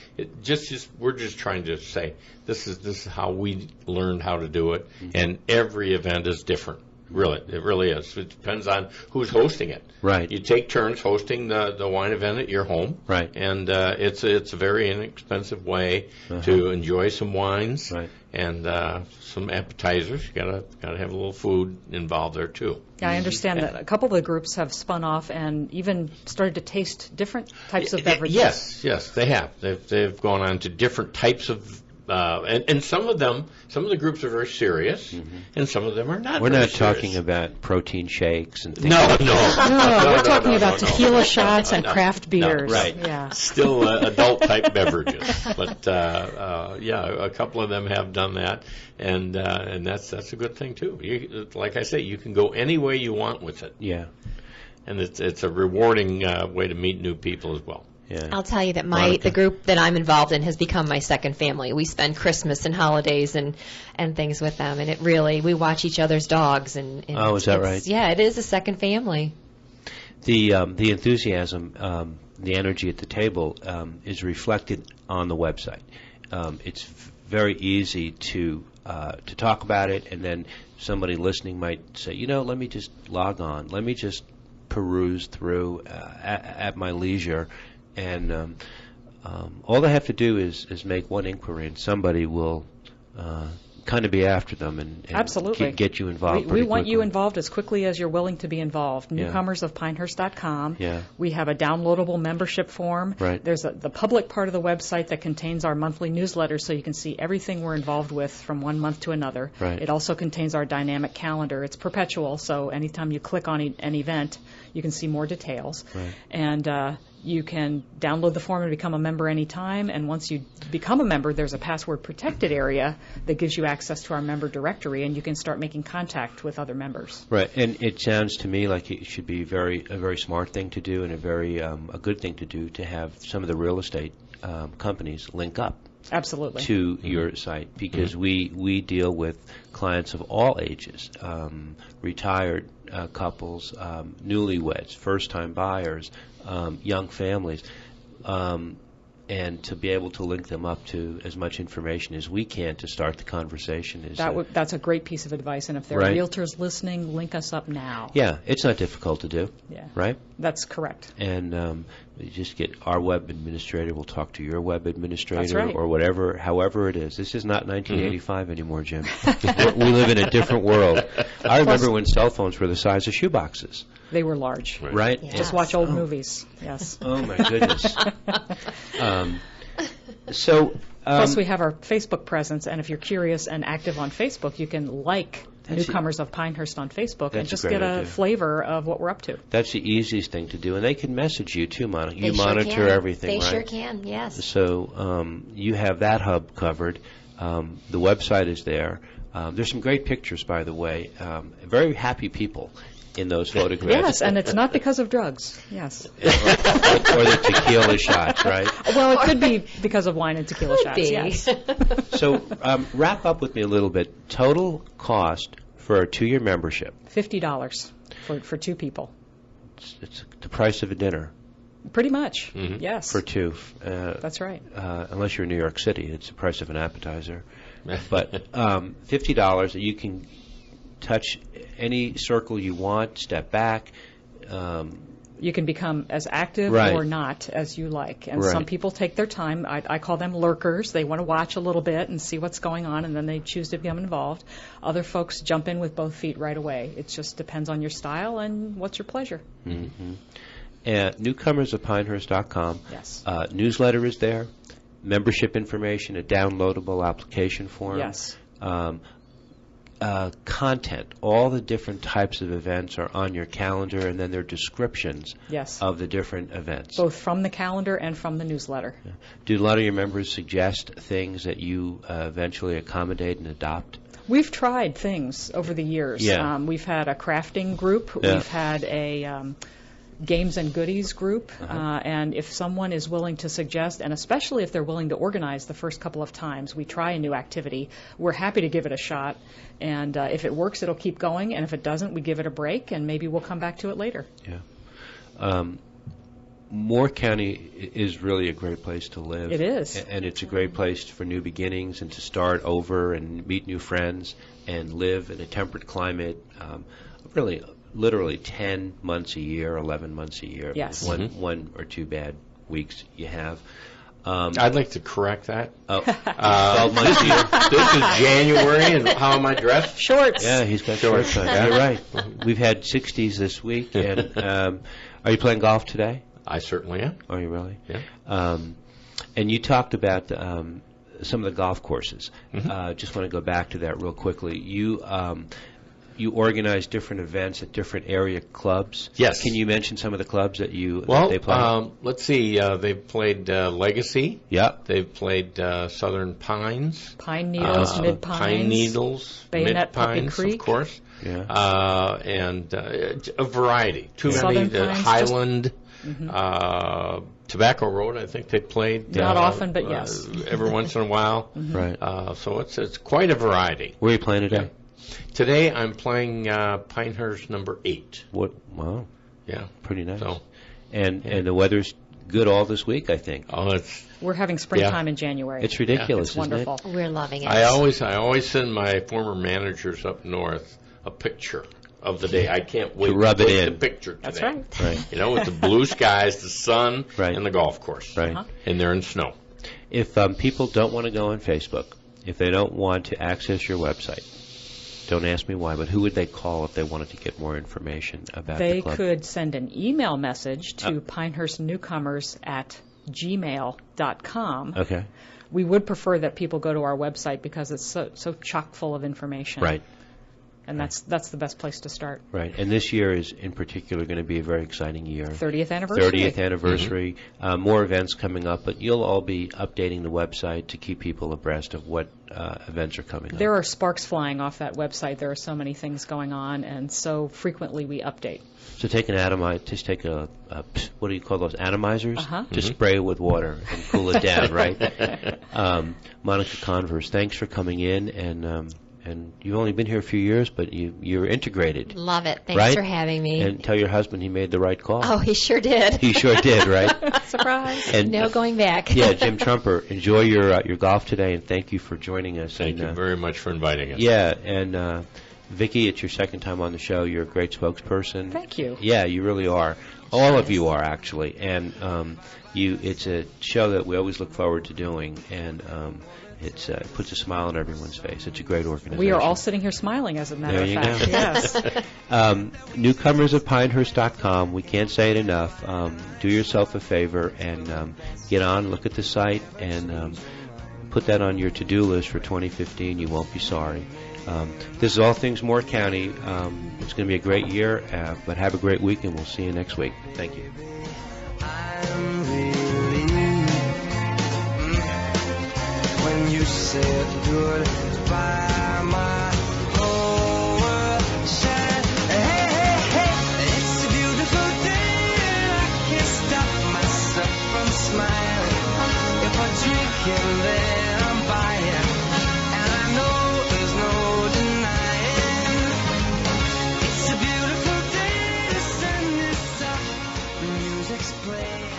Speaker 7: We're just trying to say this is how we learned how to do it, and every event is different. Really, it really is. It depends on who's hosting it.
Speaker 3: Right.
Speaker 7: You take turns hosting the wine event at your home.
Speaker 3: Right.
Speaker 7: And it's a very inexpensive way to enjoy some wines.
Speaker 3: Right.
Speaker 7: And some appetizers. You gotta have a little food involved there too.
Speaker 5: Yeah, I understand that a couple of the groups have spun off and even started to taste different types of beverages.
Speaker 7: Yes, they have. They've gone on to different types of. And some of the groups are very serious, and some of them are not.
Speaker 3: We're
Speaker 7: very
Speaker 3: not
Speaker 7: serious.
Speaker 3: talking about protein shakes and things.
Speaker 7: No,
Speaker 5: We're talking about tequila shots and craft beers.
Speaker 7: Right.
Speaker 5: Yeah.
Speaker 7: Still adult type beverages, but a couple of them have done that, and that's a good thing too. Like I say, you can go any way you want with it.
Speaker 3: Yeah.
Speaker 7: And it's a rewarding way to meet new people as well.
Speaker 3: Yeah.
Speaker 6: I'll tell you that
Speaker 3: Monica?
Speaker 6: the group that I'm involved in has become my second family. We spend Christmas and holidays and things with them, and we watch each other's dogs. And
Speaker 3: Oh, is that right?
Speaker 6: Yeah, it is a second family.
Speaker 3: The enthusiasm, the energy at the table is reflected on the website. It's very easy to talk about it, and then somebody listening might say, let me just log on. Let me just peruse through at my leisure. And all they have to do is make one inquiry, and somebody will kind of be after them and
Speaker 5: Absolutely.
Speaker 3: Get you involved.
Speaker 5: We want you
Speaker 3: quickly.
Speaker 5: involved as quickly as you're willing to be involved.
Speaker 3: Yeah.
Speaker 5: Newcomers of Pinehurst.com.
Speaker 3: Yeah.
Speaker 5: We have a downloadable membership form.
Speaker 3: Right.
Speaker 5: There's the public part of the website that contains our monthly newsletter, so you can see everything we're involved with from one month to another.
Speaker 3: Right.
Speaker 5: It also contains our dynamic calendar. It's perpetual, so anytime you click on an event, you can see more details.
Speaker 3: Right.
Speaker 5: And you can download the form and become a member anytime. And once you become a member, there's a password-protected area that gives you access to our member directory, and you can start making contact with other members.
Speaker 3: Right, and it sounds to me like it should be a very smart thing to do, and a good thing to do, to have some of the real estate companies link up.
Speaker 5: Absolutely.
Speaker 3: To your site, because we deal with clients of all ages, retired couples, newlyweds, first-time buyers, young families, and to be able to link them up to as much information as we can to start the conversation is
Speaker 5: that's a great piece of advice, and if there are
Speaker 3: Right.
Speaker 5: realtors listening, link us up now.
Speaker 3: Yeah, it's not difficult to do.
Speaker 5: Yeah.
Speaker 3: Right?
Speaker 5: That's correct.
Speaker 3: And you just get our web administrator will talk to your web administrator.
Speaker 5: That's right.
Speaker 3: Or however it is. This is not 1985 anymore, Jim. We live in a different world. I remember when cell phones were the size of shoeboxes.
Speaker 5: They were large.
Speaker 3: Right?
Speaker 6: Yeah.
Speaker 5: Just watch old movies. Yes.
Speaker 3: Oh, my goodness.
Speaker 5: Plus, we have our Facebook presence, and if you're curious and active on Facebook, you can like Newcomers of Pinehurst on Facebook and
Speaker 3: That's a
Speaker 5: just
Speaker 3: great
Speaker 5: get a
Speaker 3: idea.
Speaker 5: flavor of what we're up to.
Speaker 3: That's the easiest thing to do. And they can message you, too, Monica.
Speaker 6: They
Speaker 3: You
Speaker 6: sure
Speaker 3: monitor
Speaker 6: can.
Speaker 3: everything,
Speaker 6: They
Speaker 3: right?
Speaker 6: sure can, yes.
Speaker 3: So you have that hub covered. The website is there. There's some great pictures, by the way. Very happy people in those photographs.
Speaker 5: Yes, and it's not because of drugs. Yes.
Speaker 3: or the tequila shots, right?
Speaker 5: Well, it could be because of wine and tequila
Speaker 6: Could
Speaker 5: shots.
Speaker 6: be.
Speaker 5: Yes.
Speaker 3: So wrap up with me a little bit. Total cost for a 2-year membership.
Speaker 5: $50 for two people.
Speaker 3: It's the price of a dinner
Speaker 5: Pretty much. Yes.
Speaker 3: for two.
Speaker 5: That's right.
Speaker 3: Unless you're in New York City, it's the price of an appetizer. But $50, you can touch any circle you want, step back.
Speaker 5: You can become as active
Speaker 3: Right.
Speaker 5: or not as you like. And
Speaker 3: Right.
Speaker 5: some people take their time. I call them lurkers. They want to watch a little bit and see what's going on, and then they choose to become involved. Other folks jump in with both feet right away. It just depends on your style and what's your pleasure.
Speaker 3: And Newcomers of Pinehurst.com.
Speaker 5: Yes.
Speaker 3: Newsletter is there. Membership information, a downloadable application form.
Speaker 5: Yes.
Speaker 3: content, all the different types of events are on your calendar, and then there are descriptions
Speaker 5: Yes.
Speaker 3: of the different events.
Speaker 5: Both from the calendar and from the newsletter.
Speaker 3: Yeah. Do a lot of your members suggest things that you eventually accommodate and adopt?
Speaker 5: We've tried things over the years.
Speaker 3: Yeah.
Speaker 5: We've had a crafting group.
Speaker 3: Yeah.
Speaker 5: We've had a games and goodies group. And if someone is willing to suggest, and especially if they're willing to organize the first couple of times we try a new activity, we're happy to give it a shot. And if it works, it'll keep going. And if it doesn't, we give it a break, and maybe we'll come back to it later.
Speaker 3: Yeah. Moore County is really a great place to live.
Speaker 5: It is.
Speaker 3: And it's a great place for new beginnings and to start over and meet new friends and live in a temperate climate. Really, literally 10 months a year, 11 months a year.
Speaker 5: Yes.
Speaker 3: One or two bad weeks you have.
Speaker 7: I'd like to correct that.
Speaker 3: 12 months a year.
Speaker 7: This is January, and how am I dressed?
Speaker 5: Shorts.
Speaker 3: Yeah, he's got shorts on. You're right. We've had 60s this week. And are you playing golf today?
Speaker 7: I certainly am.
Speaker 3: Are you really?
Speaker 7: Yeah.
Speaker 3: And you talked about some of the golf courses. Just want to go back to that real quickly. You organize different events at different area clubs.
Speaker 7: Yes.
Speaker 3: Can you mention some of the clubs that they play?
Speaker 7: Let's see. They've played Legacy.
Speaker 3: Yep.
Speaker 7: They've played Southern Pines.
Speaker 5: Pine Needles, Mid Pines.
Speaker 7: Pine Needles,
Speaker 5: Bayonet
Speaker 7: Mid
Speaker 5: Puppy
Speaker 7: Pines,
Speaker 5: Creek.
Speaker 7: of course.
Speaker 3: Yeah.
Speaker 7: And a variety. Too
Speaker 5: Southern
Speaker 7: many.
Speaker 5: Pines,
Speaker 7: Highland. Tobacco Road, I think they played.
Speaker 5: Not often, but yes.
Speaker 7: Every once in a while.
Speaker 3: Right.
Speaker 7: So it's quite a variety.
Speaker 3: Where are you playing today?
Speaker 7: Today I'm playing Pinehurst number 8.
Speaker 3: What? Wow.
Speaker 7: Yeah.
Speaker 3: Pretty nice.
Speaker 7: So,
Speaker 3: and the weather's good all this week, I think.
Speaker 5: We're having springtime in January.
Speaker 3: It's ridiculous,
Speaker 5: It's wonderful.
Speaker 3: isn't it?
Speaker 6: We're loving it.
Speaker 7: I always send my former managers up north a picture of the day. I can't wait
Speaker 3: to rub it
Speaker 7: take
Speaker 3: in.
Speaker 7: the picture today.
Speaker 5: That's right.
Speaker 3: Right.
Speaker 7: You know, with the blue skies, the sun,
Speaker 3: Right.
Speaker 7: and the golf course.
Speaker 3: Right.
Speaker 7: And they're in snow.
Speaker 3: If people don't want to go on Facebook, if they don't want to access your website, don't ask me why, but who would they call if they wanted to get more information about the
Speaker 5: They
Speaker 3: club?
Speaker 5: could send an email message to pinehurstnewcomers@gmail.com.
Speaker 3: Okay.
Speaker 5: We would prefer that people go to our website because it's so chock full of information.
Speaker 3: Right.
Speaker 5: And that's the best place to start.
Speaker 3: Right. And this year is, in particular, going to be a very exciting year.
Speaker 5: 30th anniversary.
Speaker 3: 30th anniversary. More events coming up, but you'll all be updating the website to keep people abreast of what events are coming up.
Speaker 5: There are sparks flying off that website. There are so many things going on, and so frequently we update.
Speaker 3: So take an just take a what do you call those, atomizers?
Speaker 5: Uh-huh.
Speaker 3: Just spray it with water and cool it down, right? Monica Converse, thanks for coming in, and you've only been here a few years, but you're integrated.
Speaker 6: Love it. Thanks
Speaker 3: right?
Speaker 6: for having me.
Speaker 3: And tell your husband he made the right call.
Speaker 6: Oh, he sure did.
Speaker 3: He sure did, right?
Speaker 5: Surprise.
Speaker 3: And,
Speaker 6: No going back.
Speaker 3: Yeah, Jim Truemper, enjoy your golf today, and thank you for joining us.
Speaker 7: Thank you very much for inviting us.
Speaker 3: Yeah, and Vicki, it's your second time on the show. You're a great spokesperson.
Speaker 5: Thank you.
Speaker 3: Yeah, you really are. All of you are, actually. And it's a show that we always look forward to doing, and it puts a smile on everyone's face. It's a great organization.
Speaker 5: We are all sitting here smiling, as a matter
Speaker 3: There
Speaker 5: of
Speaker 3: you
Speaker 5: fact.
Speaker 3: go.
Speaker 5: Yes.
Speaker 3: Newcomers at Pinehurst.com. We can't say it enough. Do yourself a favor and get on, look at the site, and put that on your to-do list for 2015. You won't be sorry. This is All Things Moore County. It's going to be a great year, but have a great week, and we'll see you next week. Thank you.
Speaker 1: I'm relieved when you said goodbye. My whole world shined. Hey, hey, hey, it's a beautiful day, and I can't stop myself from smiling. If I drink and then I'm buying, and I know there's no denying. It's a beautiful day, the sun is up, the music's playing.